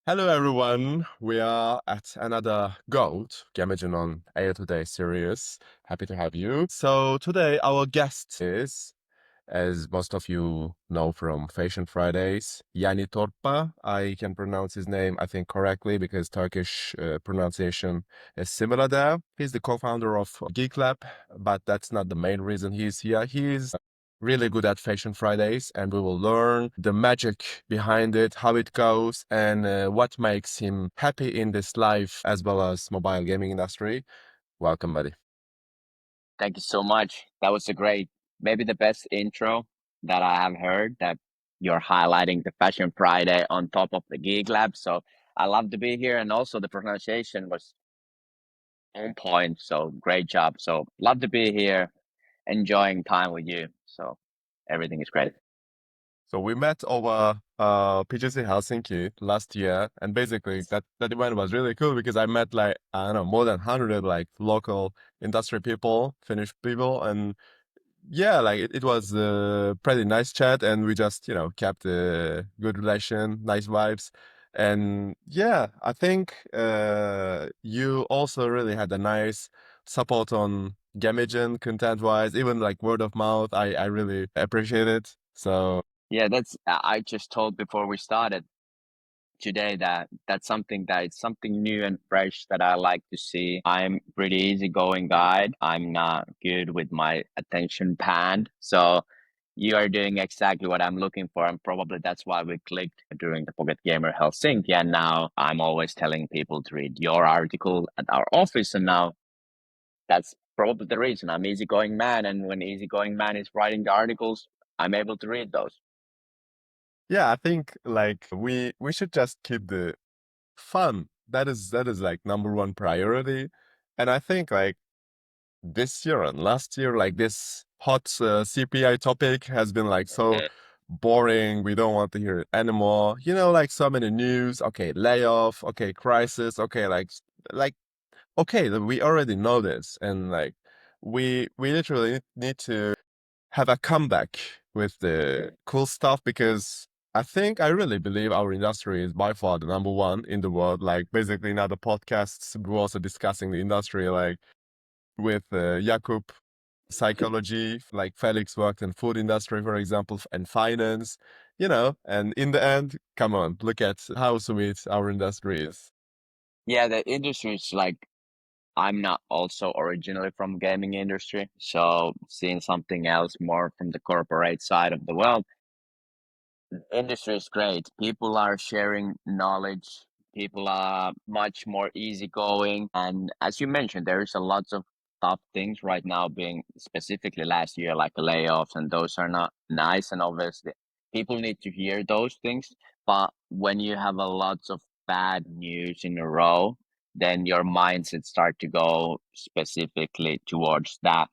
Hello everyone, we are at another GOAT Gamagin on Air Today series. Happy to have you. So today our guest is, as most of you know from Fashion Fridays, Jani Torppa. I can pronounce his name, I think, correctly because Turkish pronunciation is similar there. He's the co-founder of Geek Lab, but that's not the main reason he's here. He's really good at Fashion Fridays, and we will learn the magic behind it, how it goes, and what makes him happy in this life as well as mobile gaming industry. Welcome, buddy. Thank you so much. That was a great, maybe the best intro that I have heard, that you're highlighting the Fashion Friday on top of the Geek Lab. So I love to be here. And also the pronunciation was on point. So great job. So love to be here, enjoying time with you. So everything is great. So we met over PGC Helsinki last year, and basically that event was really cool because I met like I don't know more than 100 like local industry people, Finnish people, and yeah, like it was a pretty nice chat, and we just kept a good relation, nice vibes, and yeah, I think you also really had a nice support on Gamigen content wise, even like word of mouth. I really appreciate it. So Yeah, I just told before we started today that's something that it's something new and fresh that I like to see. I'm pretty easygoing guy. I'm not good with my attention pan. So you are doing exactly what I'm looking for, and probably that's why we clicked during the Pocket Gamer Helsinki. And now I'm always telling people to read your article at our office, and now that's probably the reason. I'm easygoing man, and when easygoing man is writing the articles, I'm able to read those. yeah, I think like we should just keep the fun. That is like number one priority, and I think like this year and last year, like this hot CPI topic has been like so boring. We don't want to hear it anymore. Like so many news. Okay, layoff. Okay, crisis. Okay, like okay, we already know this, and like we literally need to have a comeback with the cool stuff because I really believe our industry is by far the number one in the world. Like basically in other podcasts, we're also discussing the industry like with Jakub psychology, like Felix worked in food industry, for example, and finance, and in the end, come on, look at how sweet our industry is. Yeah, the industry is like, I'm not also originally from gaming industry, so seeing something else more from the corporate side of the world, industry is great. People are sharing knowledge. People are much more easygoing, and as you mentioned, there is a lot of tough things right now. Being specifically last year, like layoffs, and those are not nice. And obviously, people need to hear those things. But when you have a lot of bad news in a row, then your mindset start to go specifically towards that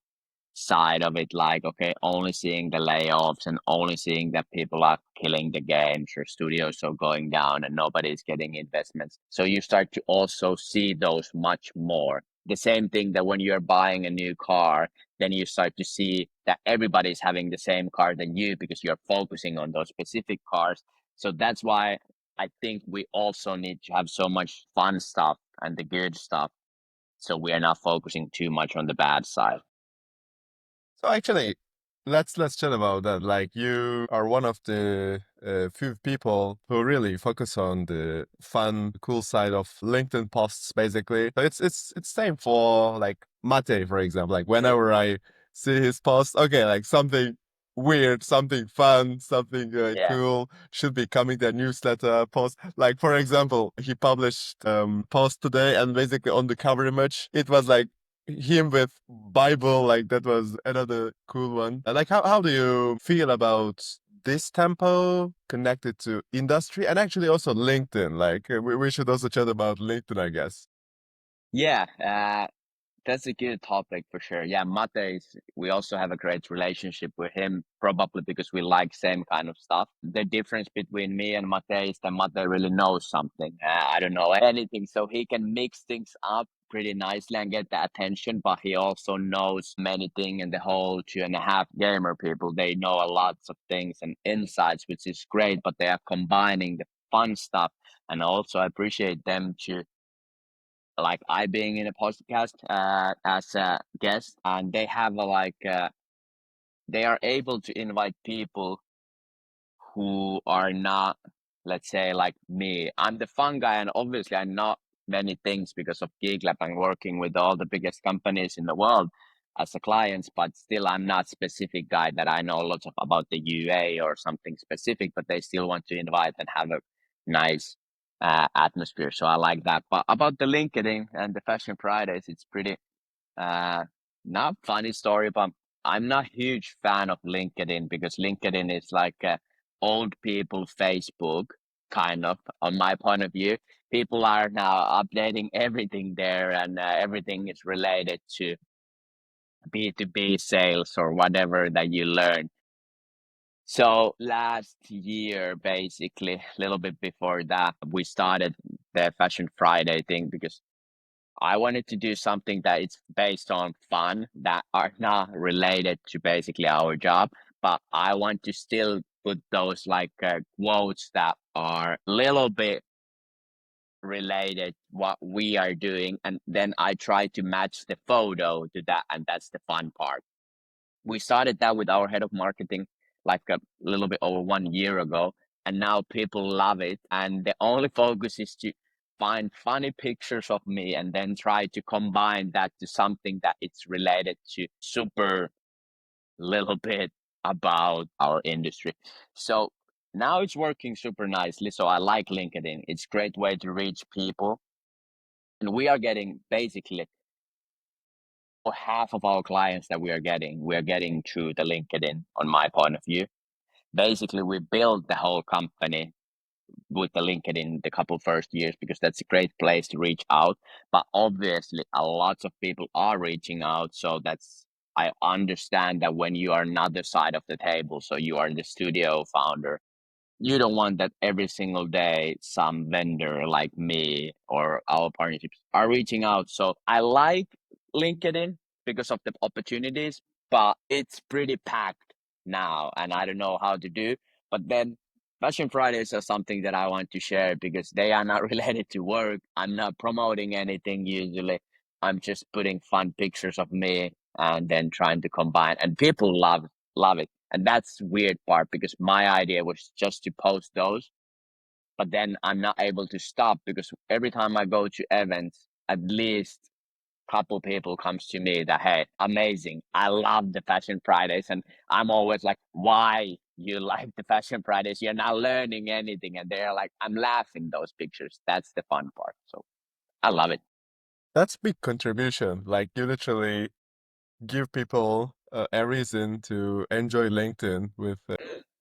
side of it, like, okay, only seeing the layoffs and only seeing that people are killing the games or studios are going down and nobody's getting investments, so you start to also see those much more. The same thing that when you're buying a new car, then you start to see that everybody's having the same car than you because you're focusing on those specific cars. So that's why I think we also need to have so much fun stuff and the good stuff, so we are not focusing too much on the bad side. So actually, let's chat about that. Like you are one of the few people who really focus on the fun, cool side of LinkedIn posts, basically. So it's same for like Mate, for example. Like whenever I see his post, okay, like something weird, something fun, something Yeah. cool should be coming to a newsletter post. Like for example, he published post today, and basically on the cover image, it was like him with Bible, like that was another cool one. Like how do you feel about this tempo connected to industry and actually also LinkedIn? Like we should also chat about LinkedIn, I guess. Yeah, that's a good topic for sure. Yeah, Mate is, we also have a great relationship with him, probably because we like same kind of stuff. The difference between me and Mate is that Mate really knows something. I don't know anything, so he can mix things up pretty nicely and get the attention, but he also knows many things, and the whole 2.5 gamer people, they know a lot of things and insights, which is great, but they are combining fun stuff. And also I appreciate them to, like, I being in a podcast as a guest, and they have a they are able to invite people who are not, let's say, like me. I'm the fun guy, and obviously I'm not many things because of Geek Lab. I'm working with all the biggest companies in the world as a clients, but still I'm not specific guy that I know lots of about the UA or something specific, but they still want to invite and have a nice atmosphere. So I like that. But about the LinkedIn and the Fashion Fridays, it's pretty uh, not funny story, but I'm not huge fan of LinkedIn because LinkedIn is like old people Facebook, kind of, on my point of view. People are now updating everything there, and everything is related to B2B sales or whatever that you learn. So last year, basically, a little bit before that, we started the Fashion Friday thing because I wanted to do something that it's based on fun that are not related to basically our job, but I want to still put those like quotes that are a little bit related what we are doing, and then I try to match the photo to that, and that's the fun part. We started that with our head of marketing like a little bit over 1 year ago, and now people love it. And the only focus is to find funny pictures of me and then try to combine that to something that it's related to super little bit about our industry. So now it's working super nicely. So I like LinkedIn. It's a great way to reach people. And we are getting basically, or half of our clients that we are getting through the LinkedIn, on my point of view. Basically, we built the whole company with the LinkedIn the couple first years because that's a great place to reach out. But obviously, a lot of people are reaching out. So that's, I understand that when you are another side of the table, so you are the studio founder, you don't want that every single day some vendor like me or our partnerships are reaching out. So I like LinkedIn because of the opportunities, but it's pretty packed now and I don't know how to do. But then Fashion Fridays are something that I want to share because they are not related to work. I'm not promoting anything usually. I'm just putting fun pictures of me and then trying to combine, and people love it. And that's weird part because my idea was just to post those, but then I'm not able to stop because every time I go to events, at least couple people comes to me that, hey, amazing, I love the Fashion Fridays. And I'm always like, why you like the Fashion Fridays? You're not learning anything. And they're like, I'm laughing those pictures. That's the fun part. So I love it. That's big contribution. Like you literally give people a reason to enjoy LinkedIn with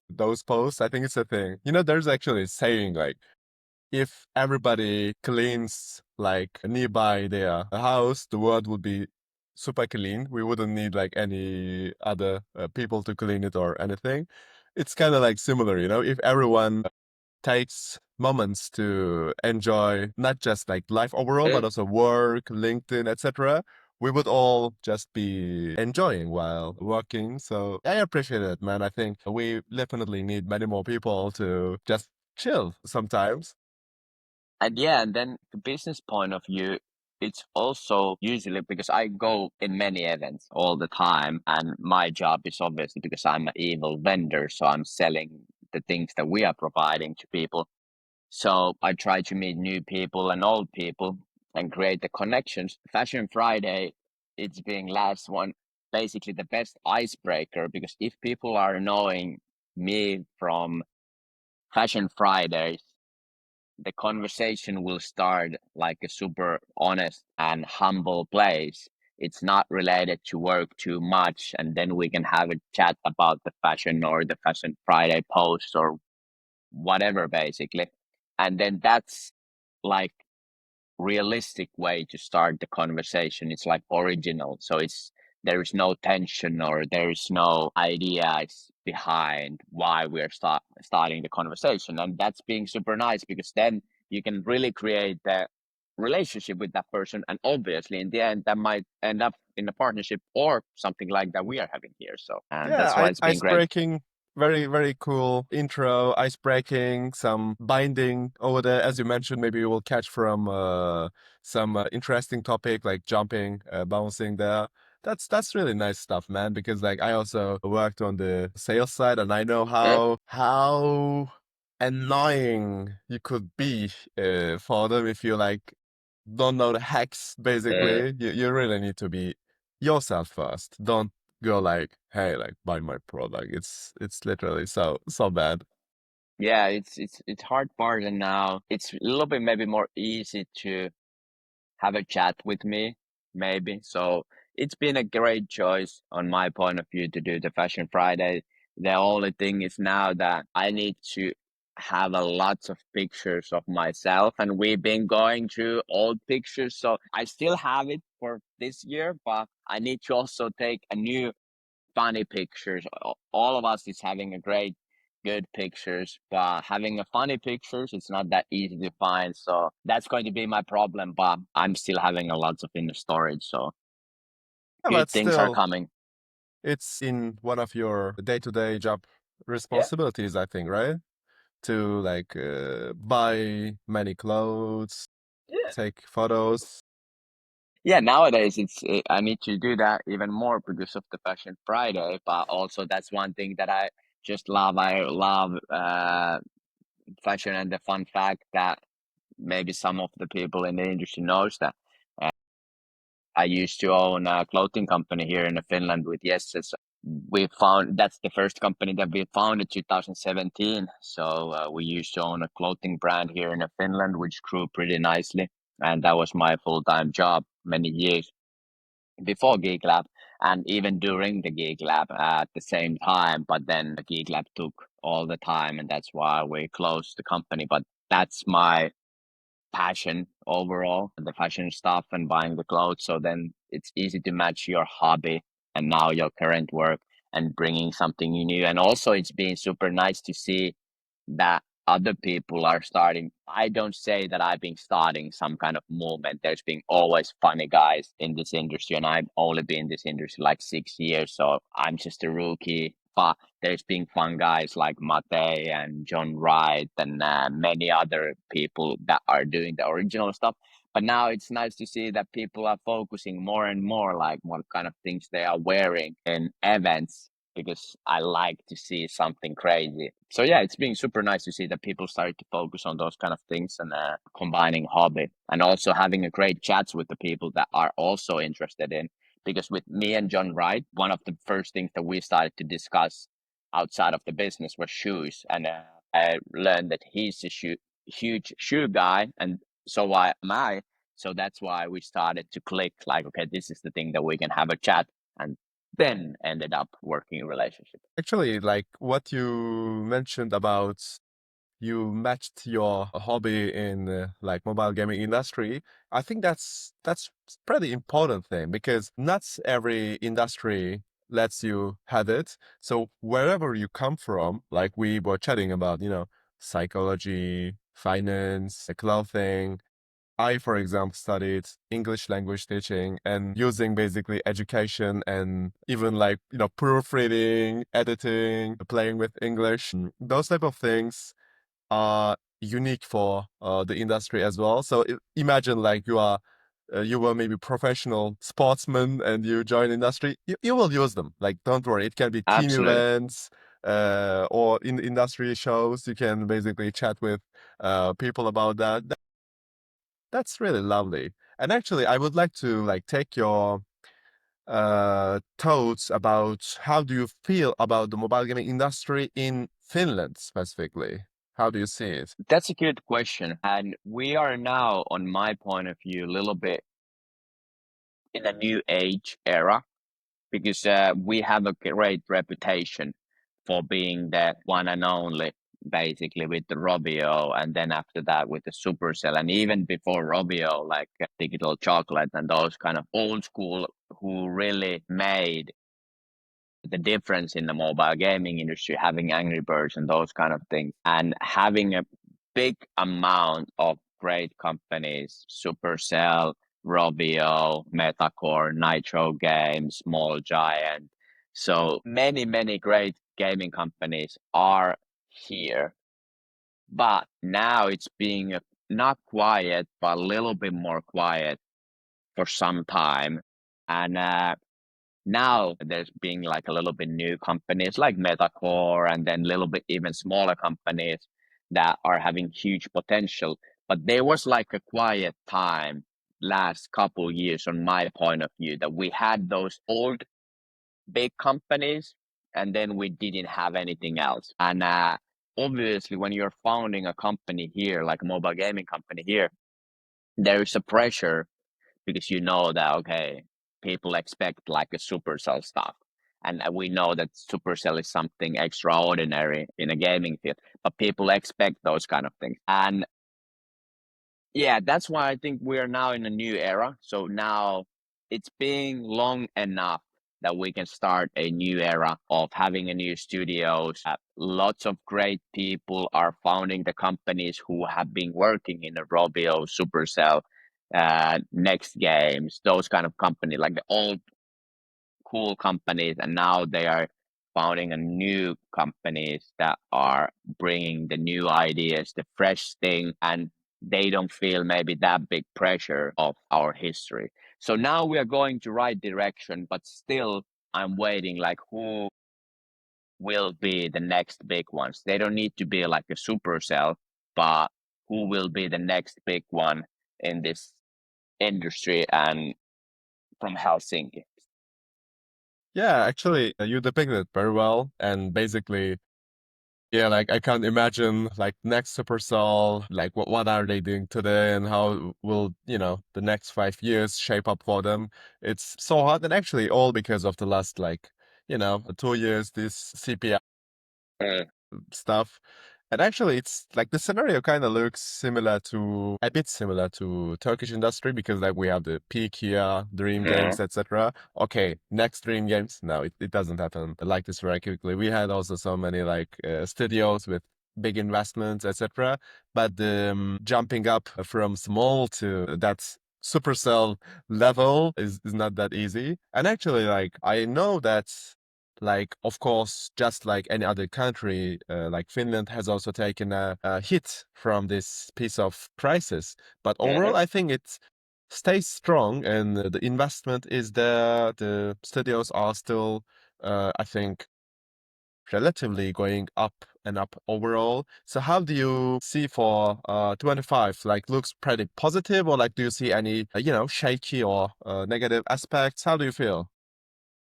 those posts. I think it's a thing. You know, there's actually a saying like if everybody cleans like nearby their house, the world would be super clean. We wouldn't need like any other people to clean it or anything. It's kind of like similar, you know, if everyone takes moments to enjoy not just like life overall, but also work, LinkedIn, etc., we would all just be enjoying while working. So I appreciate it, man. I think we definitely need many more people to just chill sometimes. And yeah, and then the business point of view, it's also usually because I go in many events all the time, and my job is obviously because I'm an evil vendor, so I'm selling the things that we are providing to people. So I try to meet new people and old people and create the connections. Fashion Friday, it's being last one, basically the best icebreaker because if people are knowing me from Fashion Fridays, the conversation will start like a super honest and humble place. It's not related to work too much, and then we can have a chat about the fashion or the Fashion Friday post or whatever, basically. And then that's like realistic way to start the conversation. It's like original. So it's, there is no tension or there is no ideas behind why we're starting the conversation. And that's being super nice because then you can really create the relationship with that person. And obviously in the end that might end up in a partnership or something like that we are having here. So and Yeah, that's why it's been ice great. breaking. very, very cool intro, ice breaking, some binding over there. As you mentioned, maybe you will catch from some interesting topic like jumping, bouncing there. That's really nice stuff, man. Because like I also worked on the sales side, and I know Yeah. how annoying you could be for them if you like don't know the hacks. Uh, Basically, you really need to be yourself first. Don't go like, hey, like buy my product. It's literally so bad. yeah, it's hard part, and now it's a little bit maybe more easy to have a chat with me, maybe. So it's been a great choice on my point of view to do the Fashion Friday. The only thing is now that I need to have a lots of pictures of myself, and we've been going through old pictures. So I still have it for this year, but I need to also take a new funny pictures. All of us is having a great, good pictures, but having a funny pictures, it's not that easy to find. So that's going to be my problem. But I'm still having a lots of in the storage. So Yeah, good but things are still, coming. it's in one of your day-to-day job Yeah. responsibilities, I think, right? To like buy many clothes, Yeah. take photos. Yeah, nowadays I need to do that even more because of the Fashion Friday. But also that's one thing that I just love. I love fashion, and the fun fact that maybe some of the people in the industry knows that. I used to own a clothing company here in Finland with Yeses. We found that's the first company that we founded 2017. So we used to own a clothing brand here in Finland, which grew pretty nicely, and that was my full-time job many years before Geek Lab, and even during the Geek Lab at the same time. But then the Geek Lab took all the time, and that's why we closed the company. But that's my passion overall, the fashion stuff and buying the clothes. So then it's easy to match your hobby and now your current work and bringing something new. And also, it's been super nice to see that other people are starting. I don't say that I've been starting some kind of movement. There's been always funny guys in this industry, and I've only been in this industry like 6 years, so I'm just a rookie. But there's been fun guys like Mate and John Wright and many other people that are doing the original stuff. But now it's nice to see that people are focusing more and more like what kind of things they are wearing in events, because I like to see something crazy. So yeah, it's been super nice to see that people started to focus on those kind of things and combining hobby and also having a great chats with the people that are also interested in. Because with me and John Wright, one of the first things that we started to discuss outside of the business was shoes, and I learned that he's a huge shoe guy, and so why am I. So that's why we started to click. Like, okay, this is the thing that we can have a chat, and then ended up working relationship. Actually, like what you mentioned about you matched your hobby in like mobile gaming industry. I think that's pretty important thing because not every industry lets you have it. So wherever you come from, like we were chatting about, psychology, finance, clothing. I, for example, studied English language teaching and using basically education and even like, proofreading, editing, playing with English, those type of things are unique for the industry as well. So imagine like you were maybe professional sportsman and you join industry, you will use them. Like, don't worry, it can be team Absolutely. events or in industry shows. You can basically chat with people about that. That's really lovely. And actually, I would like to like take your thoughts about how do you feel about the mobile gaming industry in Finland specifically? How do you see it? That's a good question. And we are now, on my point of view, a little bit in a new age era, because we have a great reputation for being the one and only, basically, with the Robio, and then after that with the Supercell, and even before Robio, like Digital Chocolate and those kind of old school who really made the difference in the mobile gaming industry, having Angry Birds and those kind of things, and having a big amount of great companies, Supercell, Rovio, Metacore, Nitro Games, Small Giant. So many great gaming companies are here, but now it's being not quiet, but a little bit more quiet for some time. And now there's being like a little bit new companies like Metacore, and then a little bit even smaller companies that are having huge potential. But there was like a quiet time last couple years, on my point of view, that we had those old big companies, and then we didn't have anything else. And obviously, when you're founding a company here, like a mobile gaming company here, there is a pressure because you know that, okay, people expect like a Supercell stuff. And we know that Supercell is something extraordinary in a gaming field, but people expect those kind of things. And yeah, that's why I think we are now in a new era. So now it's been long enough that we can start a new era of having a new studios. Lots of great people are founding the companies who have been working in the Robio, Supercell, Next Games, those kind of companies, like the old cool companies, and now they are founding a new companies that are bringing the new ideas, the fresh thing, and they don't feel maybe that big pressure of our history. So now we are going to right direction, but still I'm waiting like who will be the next big ones. They don't need to be like a Supercell, but who will be the next big one in this industry and from Helsinki. Yeah, actually, you depicted it very well. And basically, yeah, like I can't imagine like next Supercell, like what are they doing today and how will, the next 5 years shape up for them. It's so hard, and actually all because of the last, like, 2 years, this CPI stuff. And actually, it's like the scenario kind of looks a bit similar to Turkish industry, because like we have the peak here, Dream Mhm. Games, etc. Okay, next Dream Games. No, it doesn't happen like this very quickly. We had also so many like studios with big investments, etc. But jumping up from small to that Supercell level is not that easy. And actually, like I know that, like, of course, just like any other country, like Finland has also taken a hit from this piece of crisis. But overall, Mhm. I think it stays strong, and the investment is there. The studios are still, I think, relatively going up and up overall. So how do you see for 25? Like, looks pretty positive, or like do you see any, shaky or negative aspects? How do you feel?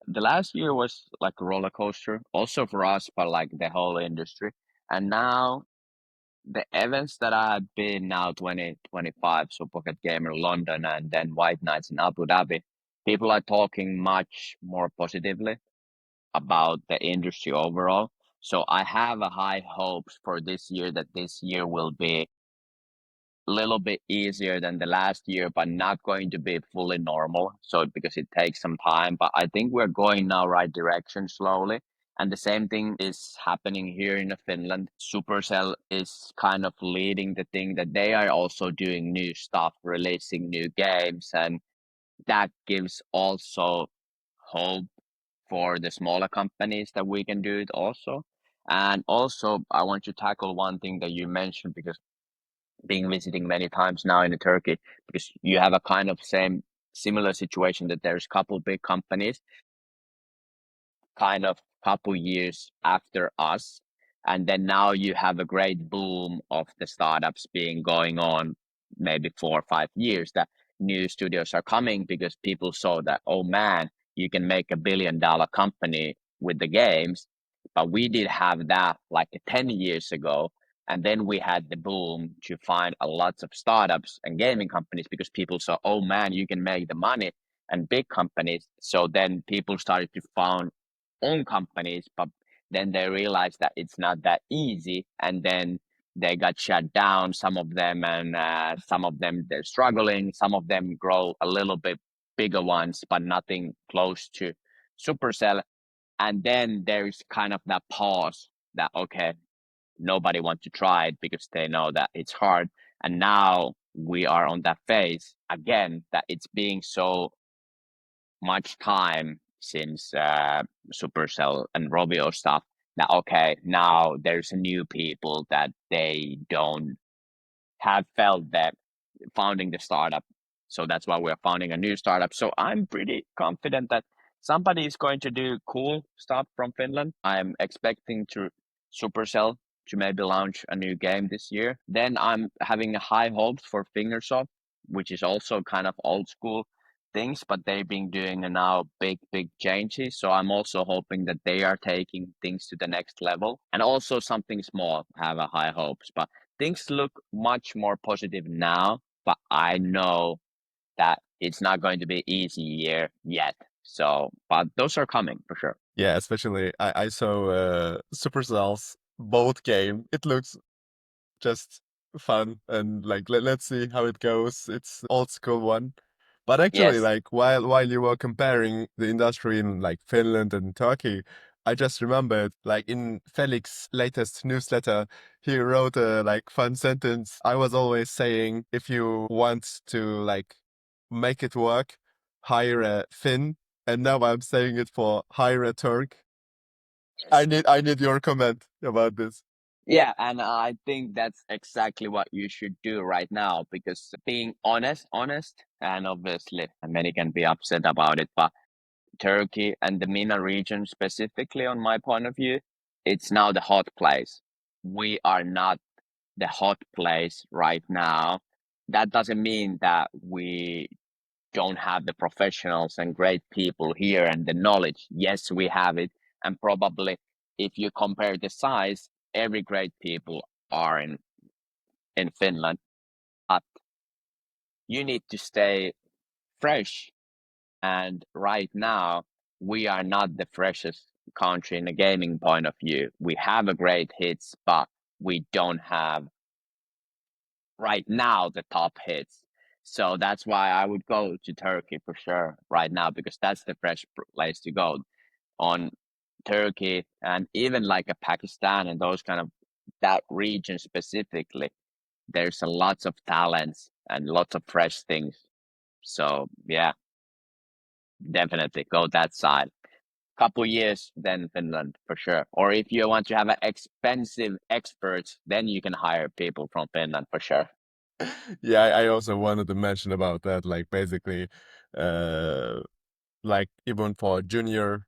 The last year was like a roller coaster, also for us, but like the whole industry. And now the events that I've been now 2025, so Pocket Gamer London and then White Nights in Abu Dhabi, people are talking much more positively about the industry overall. So I have a high hopes for this year that this year will be little bit easier than the last year, but not going to be fully normal. So because it takes some time, but I think we're going now right direction slowly. And the same thing is happening here in Finland. Supercell is kind of leading the thing that they are also doing new stuff, releasing new games, and that gives also hope for the smaller companies that we can do it also. And also, I want to tackle one thing that you mentioned because being visiting many times now in Turkey, because you have a kind of similar situation that there's a couple big companies kind of couple years after us. And then now you have a great boom of the startups being going on maybe 4 or 5 years that new studios are coming because people saw that, oh man, you can make $1 billion company with the games. But we did have that like 10 years ago. And then we had the boom to find a lots of startups and gaming companies because people saw, oh man, you can make the money and big companies. So then people started to found own companies, but then they realized that it's not that easy, and then they got shut down. Some of them, and some of them they're struggling. Some of them grow a little bit bigger ones, but nothing close to Supercell. And then there's kind of that pause that okay, nobody wants to try it because they know that it's hard. And now we are on that phase again that it's being so much time since Supercell and Rovio stuff. Now, okay, now there's a new people that they don't have felt that founding the startup. So that's why we're founding a new startup. So I'm pretty confident that somebody is going to do cool stuff from Finland. I'm expecting to Supercell to maybe launch a new game this year. Then I'm having high hopes for Fingersoft, which is also kind of old school things, but they've been doing now big changes. So I'm also hoping that they are taking things to the next level. And also something small, have a high hopes. But things look much more positive now, but I know that it's not going to be easy year yet. So, but those are coming for sure. Yeah, especially I saw Supercell's boat game. It looks just fun and like let's see how it goes. It's old school one. But actually, Yes. like while you were comparing the industry in like Finland and Turkey, I just remembered like in Felix's latest newsletter, he wrote a like fun sentence. I was always saying if you want to like make it work, hire a Finn, and now I'm saying it for hire a Turk. Yes. I need your comment about this. Yeah, and I think that's exactly what you should do right now because being honest, and obviously many can be upset about it, but Turkey and the MENA region specifically, on my point of view, it's now the hot place. We are not the hot place right now. That doesn't mean that we don't have the professionals and great people here and the knowledge. Yes, we have it. And probably if you compare the size, every great people are in Finland. But you need to stay fresh. And right now, we are not the freshest country in a gaming point of view. We have a great hits, but we don't have right now the top hits. So that's why I would go to Turkey for sure right now because that's the fresh place to go on Turkey and even like a Pakistan and those kind of that region specifically. There's a lots of talents and lots of fresh things. So yeah, definitely go that side. Couple years, then Finland for sure. Or if you want to have an expensive experts, then you can hire people from Finland for sure. Yeah, I also wanted to mention about that. Like basically, uh, like even for junior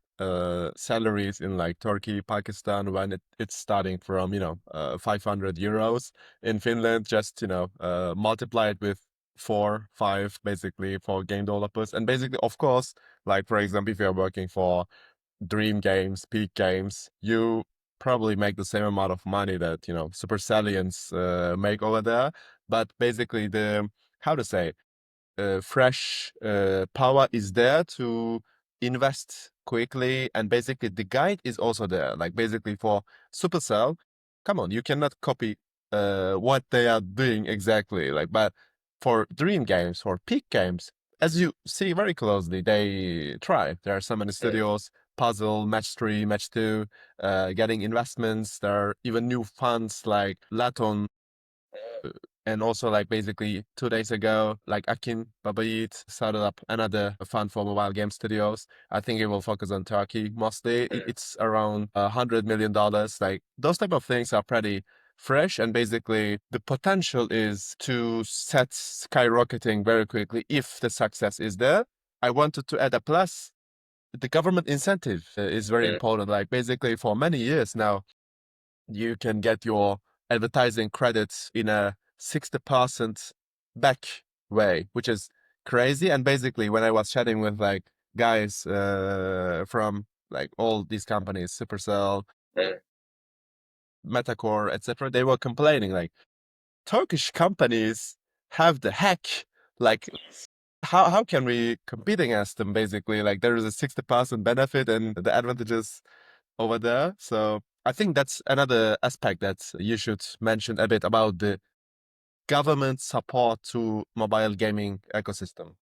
salaries in like Turkey, Pakistan, when it's starting from 500 euros in Finland, just multiply it with 4, 5 basically for game developers, and basically of course, like for example, if you're working for Dream Games, Peak Games, you probably make the same amount of money that Supercellians make over there, but basically the how to say fresh power is there to invest quickly, and basically the guide is also there. Like basically for Supercell, come on, you cannot copy what they are doing exactly. Like, but for Dream Games, for Peak Games, as you see very closely, they try. There are so many studios. Puzzle, Match 3, Match 2, getting investments. There are even new funds like Laton uh, and also like basically 2 days ago, like Akin Babayit started up another fund for mobile game studios. I think it will focus on Turkey mostly. It's around $100 million. Like those type of things are pretty fresh, and basically the potential is to set skyrocketing very quickly if the success is there. I wanted to add a plus. The government incentive is very important. Like basically for many years now, you can get your advertising credits in a 60% back way, which is crazy. And basically, when I was chatting with like guys from like all these companies, Supercell, Metacore, etc., they were complaining like Turkish companies have the hack. Like, how can we compete against them? Basically, like there is a 60% benefit and the advantages over there. So I think that's another aspect that you should mention a bit about the government support to mobile gaming ecosystem.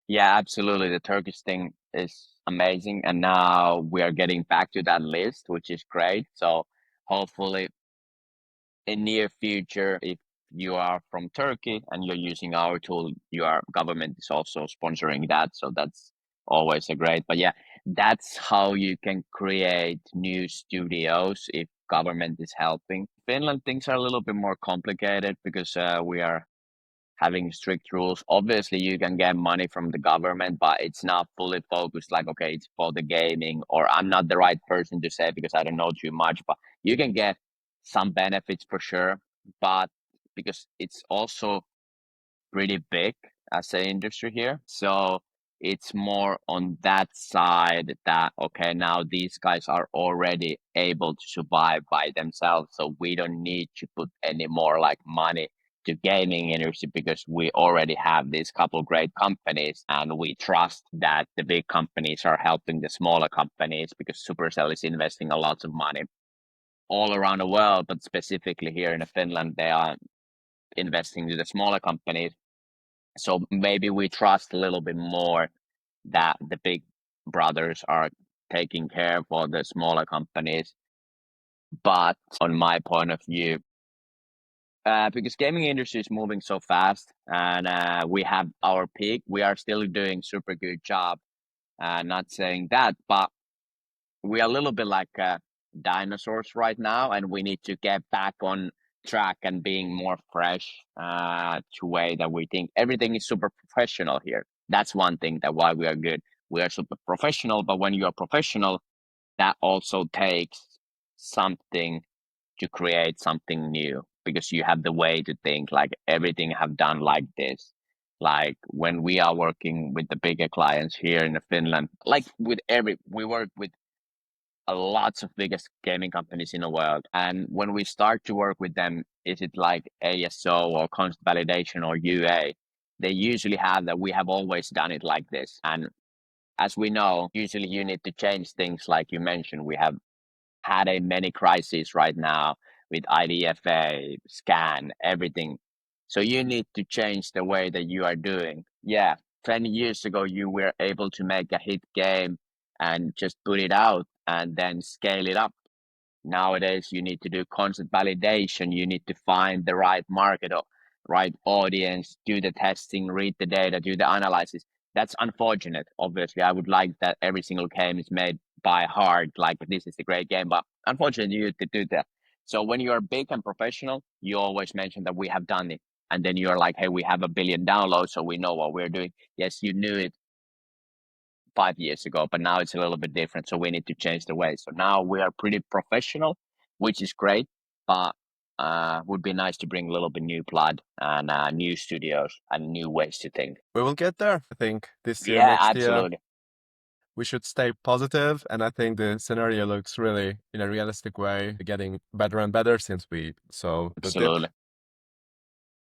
Yeah, absolutely. The Turkish thing is amazing. And now we are getting back to that list, which is great. So hopefully in near future, if you are from Turkey and you're using our tool, your government is also sponsoring that. So that's always a great. But yeah, That's how you can create new studios if government is helping. Finland, things are a little bit more complicated because we are having strict rules. Obviously, you can get money from the government, but it's not fully focused like, okay, it's for the gaming, or I'm not the right person to say because I don't know too much, but you can get some benefits for sure. But because it's also pretty big as an industry here. So it's more on that side that, okay, now these guys are already able to survive by themselves. So we don't need to put any more like money to gaming industry because we already have these couple great companies and we trust that the big companies are helping the smaller companies because Supercell is investing a lot of money all around the world, but specifically here in Finland, they are investing to the smaller companies, so maybe we trust a little bit more that the big brothers are taking care for the smaller companies. But on my point of view, because gaming industry is moving so fast and we have our peak, we are still doing super good job. Not saying that, but we are a little bit like dinosaurs right now, and we need to get back on track and being more fresh to way that we think everything is super professional here. That's one thing that why we are good. We are super professional, but when you are professional, that also takes something to create something new because you have the way to think like everything have done like this. Like when we are working with the bigger clients here in Finland, like with every we work with a lots of biggest gaming companies in the world. And when we start to work with them, is it like ASO or constant validation or UA? They usually have that we have always done it like this. And as we know, usually you need to change things like you mentioned. We have had a many crises right now with IDFA, scan, everything. So you need to change the way that you are doing. Yeah, 10 years ago, you were able to make a hit game and just put it out and then scale it up. Nowadays, you need to do constant validation. You need to find the right market or right audience, do the testing, read the data, do the analysis. That's unfortunate. Obviously, I would like that every single game is made by heart, like this is a great game, but unfortunately, you have to do that. So when you're big and professional, you always mention that we have done it. And then you're like, hey, we have a billion downloads, so we know what we're doing. Yes, you knew it 5 years ago, but now it's a little bit different. So we need to change the way. So now we are pretty professional, which is great, but would be nice to bring a little bit new blood and new studios and new ways to think. We will get there. I think this year, Yeah, next year, absolutely, we should stay positive, and I think the scenario looks really, in a realistic way, getting better and better since we saw the dip. absolutely.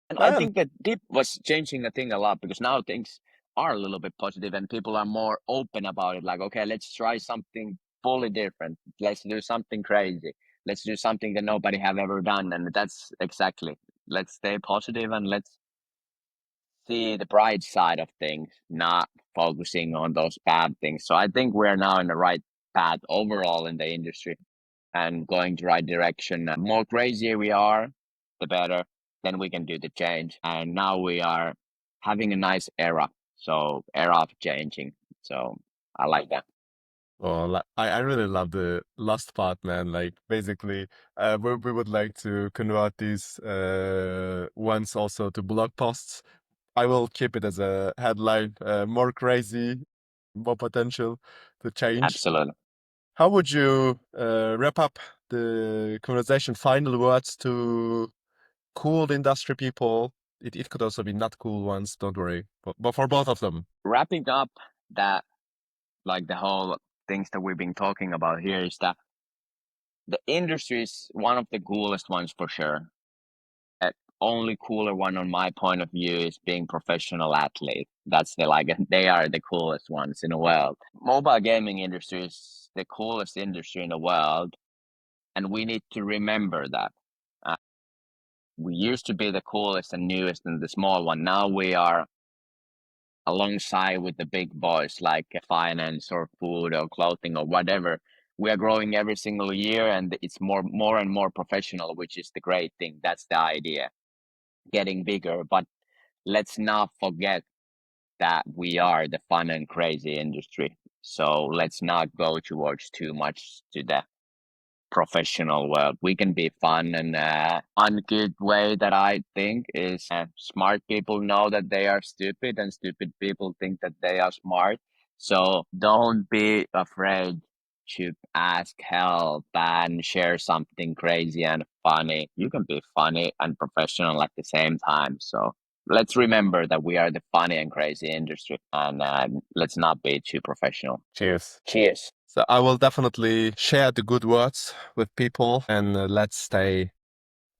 And I And think that dip was changing the thing a lot because now things are a little bit positive and people are more open about it. Like, okay, let's try something fully different. Let's do something crazy. Let's do something that nobody have ever done. And that's exactly. Let's stay positive and let's see the bright side of things, not focusing on those bad things. So I think we're now in the right path overall in the industry and going the right direction. The more crazier we are, the better. Then we can do the change. And now we are having a nice era. So era of changing. So I like that. well, I really love the last part, man. Like basically, we would like to convert these ones also to blog posts. I will keep it as a headline. More crazy, more potential to change. Absolutely. How would you wrap up the conversation? Final words to cool industry people. It could also be not cool ones. Don't worry, but for both of them. Wrapping up that, like the whole things that we've been talking about here is that the industry is one of the coolest ones for sure. Only cooler one on my point of view is being professional athlete. That's the like they are the coolest ones in the world. Mobile gaming industry is the coolest industry in the world, and we need to remember that. Uh, we used to be the coolest and newest and the small one. Now we are alongside with the big boys like finance or food or clothing or whatever. We are growing every single year, and it's more and more professional, which is the great thing. That's the idea, getting bigger. But let's not forget that we are the fun and crazy industry. So let's not go towards too much to the professional world. We can be fun, and one good way that I think is smart people know that they are stupid, and stupid people think that they are smart. So don't be afraid to ask help and share something crazy and funny. You can be funny and professional at the same time. So let's remember that we are the funny and crazy industry, and let's not be too professional. Cheers. Cheers. So I will definitely share the good words with people and let's stay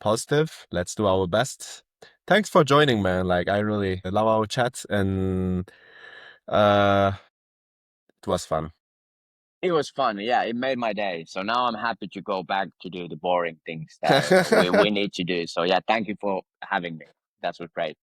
positive. Let's do our best. Thanks for joining, man. Like I really love our chat and uh it was fun. It was fun. Yeah, it made my day. So now I'm happy to go back to do the boring things that we need to do. So yeah, thank you for having me. That was great.